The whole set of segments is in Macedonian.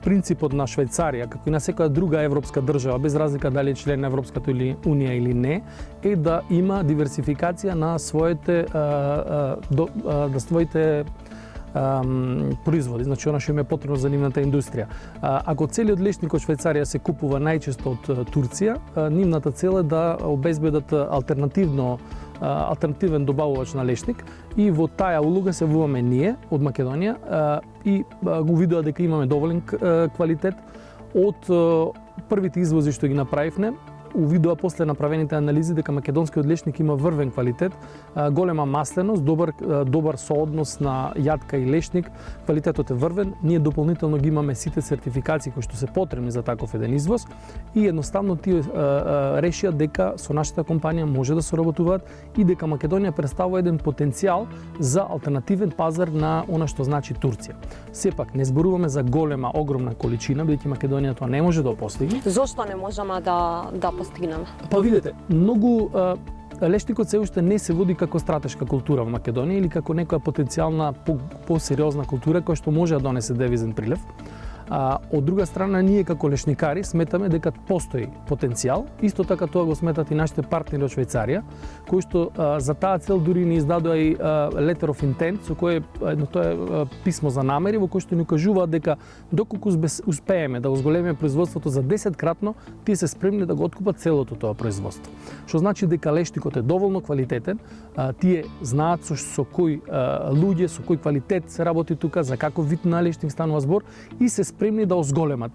принципот на Швајцарија, како и на секоја друга европска држава, без разлика дали е член на Европската унија или не, е да има диверсификација на своите производи, значи она што им е потребно за нивната индустрија. Ако целиот лешник од Швајцарија се купува најчесто од Турција, нивната цел е да обезбедат алтернативен добавувач на лешник и во таа улога се вуваме ние од Македонија и го видува дека имаме доволен квалитет од првите извози што ги направивме. Увидува после направените анализи дека македонскиот лешник има врвен квалитет, голема масленост, добар сооднос на јатка и лешник, квалитетот е врвен. Ние дополнително ги имаме сите сертификации кои што се потребни за таков еден извоз и едноставно тие решија дека со нашата компанија може да соработуваат и дека Македонија представува еден потенцијал за алтернативен пазар на она што значи Турција. Сепак не зборуваме за голема, огромна количина, бидејќи Македонија тоа не може да постигне. Зошто не можеме да постигнеме? Па видете, многу лешникот се уште не се води како стратешка култура во Македонија или како некоја потенцијална по-сериозна култура која што може да донесе девизен прилив. Од друга страна, ние како лешникари сметаме дека постои потенцијал. Исто така тоа го сметат и нашите партнери од Швајцарија, кои што за таа цел дури ни издадоа и letter of intent, со кое тоа е писмо за намери во кое што ни кажуваат дека доколку успееме да го зголемиме производството за 10-кратно, тие се спремни да го откупат целото тоа производство. Што значи дека лешникот е доволно квалитетен, тие знаат со кои луѓе, со кој квалитет се работи тука, за каков вид на лешник станува збор и се спремни да зголемат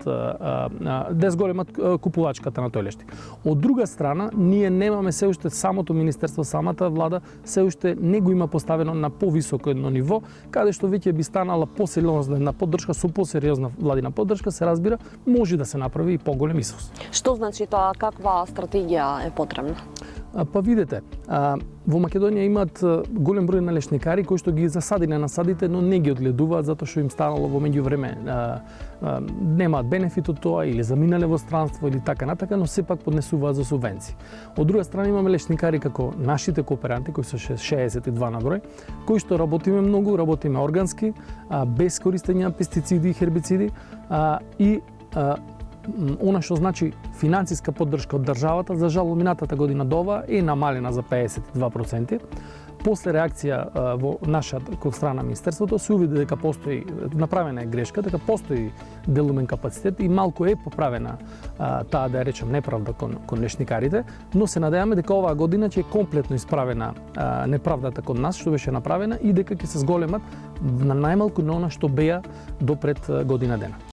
купувачката на тој лешник. Од друга страна, ние немаме се уште самото министерство, самата влада се уште не го има поставено на повисоко едно ниво, каде што веќе би станала посериозна поддршка, со посериозна владина поддршка, се разбира, може да се направи и поголем извоз. Што значи тоа? Каква стратегија е потребна? Па видете, во Македонија имаат голем број на лешникари кои што ги засадиле насадите, но не ги одгледуваат затоа што им станало во меѓувреме немаат бенефит од тоа или заминале во странство или така натака, но сепак поднесуваат за субвенции. Од друга страна имаме лешникари како нашите кооперанти кои се 62 на број, кои што работиме многу, работиме органски, без користење на пестициди и хербициди и она што значи финансиска поддршка од државата, за жал минатата година до ова е намалена за 52%. После реакција во нашата страна министерството се увиди дека постои направена е грешка, дека постои делумен капацитет и малку е поправена таа, да ја речем, неправда кон лешникарите, но се надеваме дека оваа година ќе е комплетно исправена неправдата кон нас што беше направена и дека ќе се зголемат на најмалку на она што беа до пред година дена.